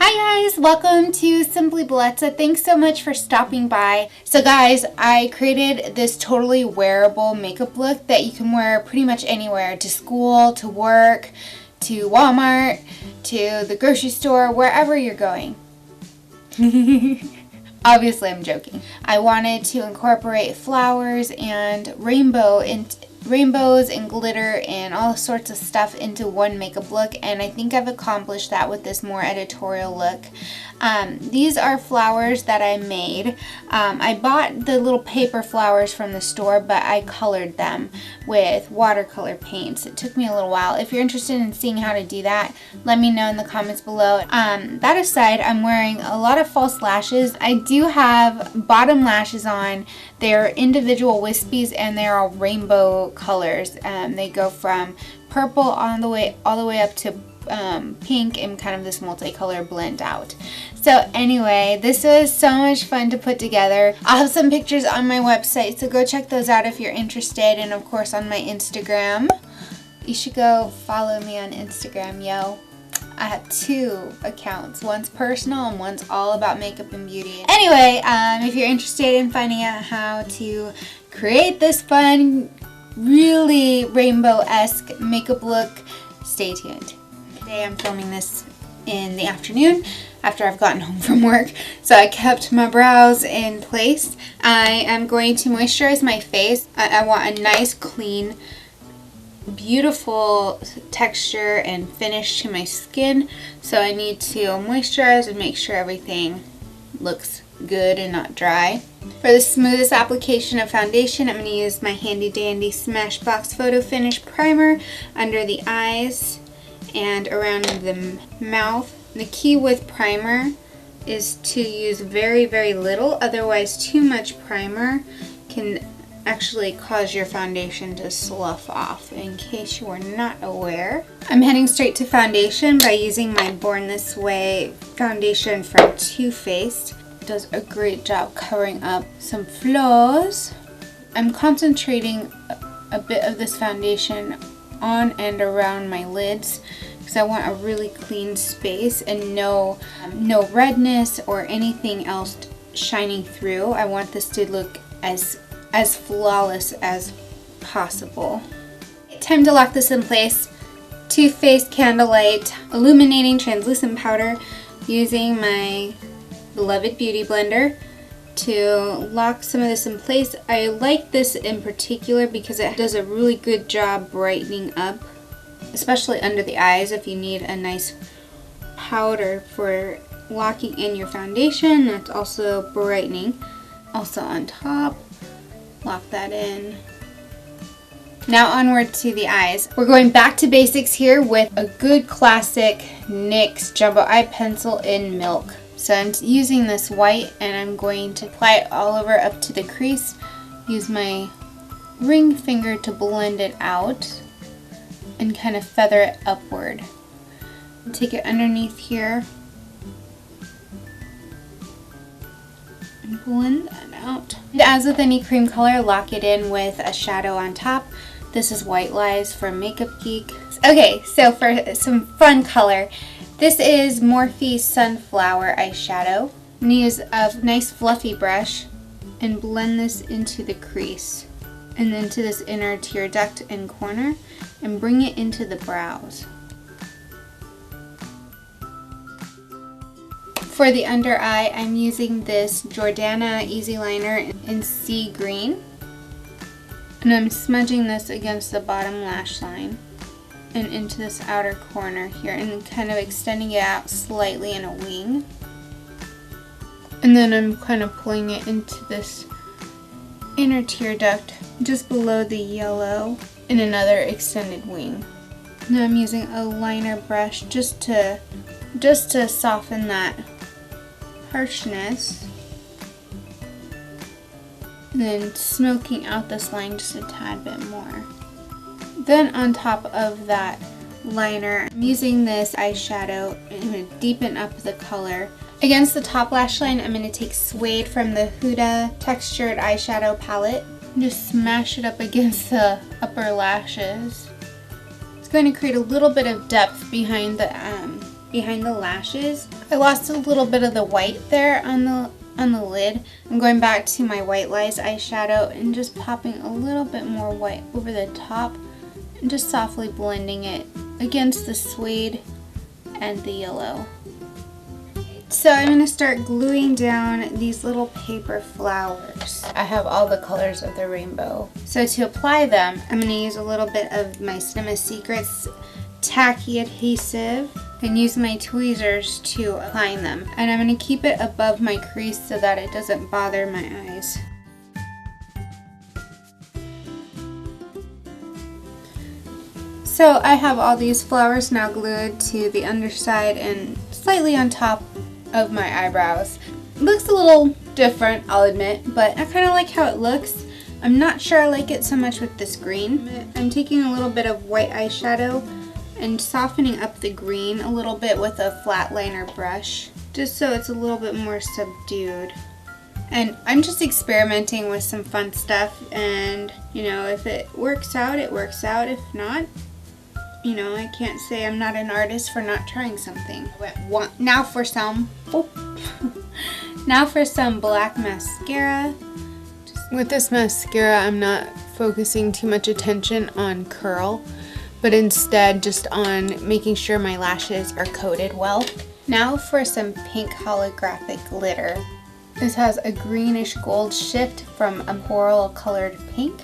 Hi guys, welcome to Simply Bellezza. Thanks so much for stopping by. So guys, I created this totally wearable makeup look that you can wear pretty much anywhere, to school, to work, to Walmart, to the grocery store, wherever you're going. Obviously I'm joking. I wanted to incorporate flowers and rainbows and glitter and all sorts of stuff into one makeup look, and I think I've accomplished that with this more editorial look. These are flowers that I made. I bought the little paper flowers from the store, but I colored them with watercolor paints. It took me a little while. If you're interested in seeing how to do that, let me know in the comments below. That aside, I'm wearing a lot of false lashes. I do have bottom lashes on. They're individual wispies and they're all rainbow colors. They go from purple all the way up to pink and kind of this multicolor blend out. So anyway, this was so much fun to put together. I'll have some pictures on my website, so go check those out if you're interested, and of course on my Instagram. You should go follow me on Instagram, yo. I have 2 accounts. One's personal and one's all about makeup and beauty. Anyway, if you're interested in finding out how to create this fun, really rainbow-esque makeup look, stay tuned. Today I'm filming this in the afternoon after I've gotten home from work, so I kept my brows in place. I am going to moisturize my face. I want a nice, clean, beautiful texture and finish to my skin, so I need to moisturize and make sure everything looks good and not dry. For the smoothest application of foundation, I'm going to use my handy dandy Smashbox Photo Finish Primer under the eyes and around the mouth. The key with primer is to use very, very little, otherwise too much primer can actually cause your foundation to slough off, in case you are not aware. I'm heading straight to foundation by using my Born This Way foundation from Too Faced. It does a great job covering up some flaws. I'm concentrating a bit of this foundation on and around my lids because I want a really clean space and no redness or anything else shining through. I want this to look as flawless as possible. Time to lock this in place. Too Faced Candlelight Illuminating Translucent Powder, using my beloved Beauty Blender to lock some of this in place. I like this in particular because it does a really good job brightening up, especially under the eyes if you need a nice powder for locking in your foundation. That's also brightening. Also on top. Lock that in. Now onward to the eyes. We're going back to basics here with a good classic NYX Jumbo Eye Pencil in Milk. So I'm using this white and I'm going to apply it all over up to the crease. Use my ring finger to blend it out and kind of feather it upward. Take it underneath here and blend that out. And as with any cream color, lock it in with a shadow on top. This is White Lies from Makeup Geek. Okay, so for some fun color, this is Morphe Sunflower eyeshadow. I'm going to use a nice fluffy brush and blend this into the crease and then to this inner tear duct and corner and bring it into the brows. For the under eye, I'm using this Jordana Easy Liner in Sea Green, and I'm smudging this against the bottom lash line and into this outer corner here and kind of extending it out slightly in a wing. And then I'm kind of pulling it into this inner tear duct just below the yellow in another extended wing. Now I'm using a liner brush just to soften that harshness, and then smoking out this line just a tad bit more. Then on top of that liner, I'm using this eyeshadow and I'm going to deepen up the color. Against the top lash line, I'm going to take Suede from the Huda Textured Eyeshadow Palette and just smash it up against the upper lashes. It's going to create a little bit of depth behind the lashes. I lost a little bit of the white there on the lid. I'm going back to my White Lies eyeshadow and just popping a little bit more white over the top and just softly blending it against the suede and the yellow. So I'm going to start gluing down these little paper flowers. I have all the colors of the rainbow. So to apply them, I'm going to use a little bit of my Cinema Secrets tacky adhesive and use my tweezers to apply them. And I'm going to keep it above my crease so that it doesn't bother my eyes. So I have all these flowers now glued to the underside and slightly on top of my eyebrows. It looks a little different, I'll admit, but I kind of like how it looks. I'm not sure I like it so much with this green. I'm taking a little bit of white eyeshadow and softening up the green a little bit with a flat liner brush, just so it's a little bit more subdued. And I'm just experimenting with some fun stuff, and you know, if it works out, it works out. If not, you know, I can't say I'm not an artist for not trying something. Now for some black mascara. With this mascara, I'm not focusing too much attention on curl, but instead just on making sure my lashes are coated well. Now for some pink holographic glitter. This has a greenish gold shift from a coral colored pink.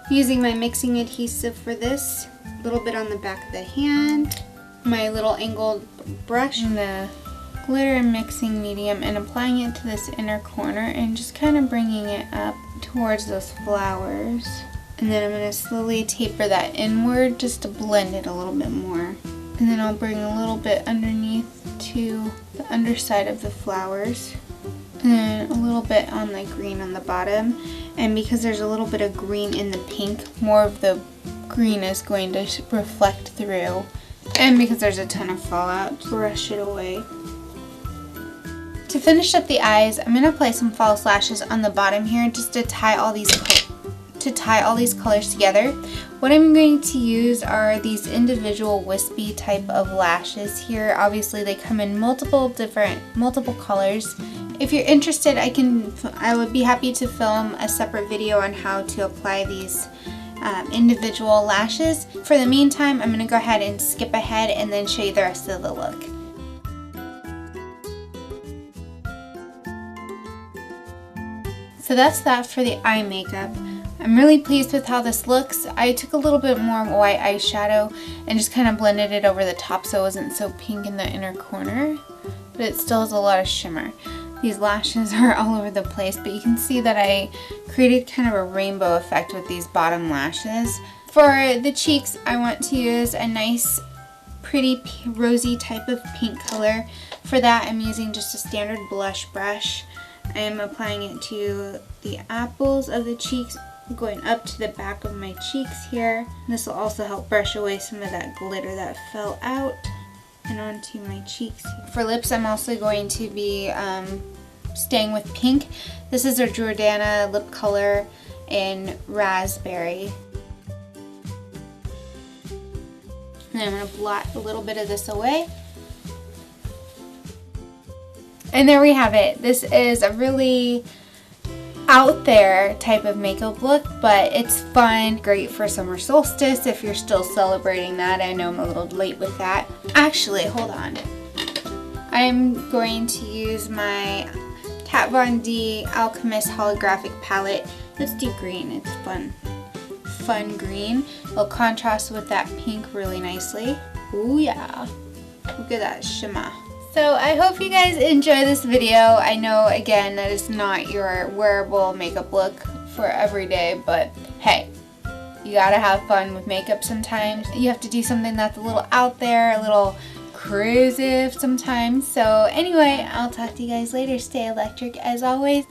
Using my mixing adhesive for this, a little bit on the back of the hand, my little angled brush, and the glitter mixing medium, and applying it to this inner corner and just kind of bringing it up towards those flowers. And then I'm going to slowly taper that inward just to blend it a little bit more. And then I'll bring a little bit underneath to the underside of the flowers. And then a little bit on the green on the bottom. And because there's a little bit of green in the pink, more of the green is going to reflect through. And because there's a ton of fallout, brush it away. To finish up the eyes, I'm going to apply some false lashes on the bottom here just to tie all these colors together. What I'm going to use are these individual wispy type of lashes here. Obviously they come in multiple colors. If you're interested, I would be happy to film a separate video on how to apply these individual lashes. For the meantime, I'm going to go ahead and skip ahead and then show you the rest of the look. So that's that for the eye makeup. I'm really pleased with how this looks. I took a little bit more white eyeshadow and just kind of blended it over the top so it wasn't so pink in the inner corner, but it still has a lot of shimmer. These lashes are all over the place, but you can see that I created kind of a rainbow effect with these bottom lashes. For the cheeks, I want to use a nice, pretty rosy type of pink color. For that, I'm using just a standard blush brush. I am applying it to the apples of the cheeks, going up to the back of my cheeks here. This will also help brush away some of that glitter that fell out and onto my cheeks. For lips, I'm also going to be staying with pink. This is a Jordana lip color in raspberry. And I'm going to blot a little bit of this away. And there we have it. This is a really out there type of makeup look, but it's fun, great for summer solstice if you're still celebrating that. I know I'm a little late with that. Actually, hold on. I'm going to use my Kat Von D Alchemist holographic palette. Let's do green. It's fun. Fun green. It'll contrast with that pink really nicely. Ooh yeah. Look at that shimmer. So I hope you guys enjoy this video. I know, again, that is not your wearable makeup look for every day, but hey, you gotta have fun with makeup sometimes. You have to do something that's a little out there, a little crazy sometimes. So anyway, I'll talk to you guys later. Stay electric as always.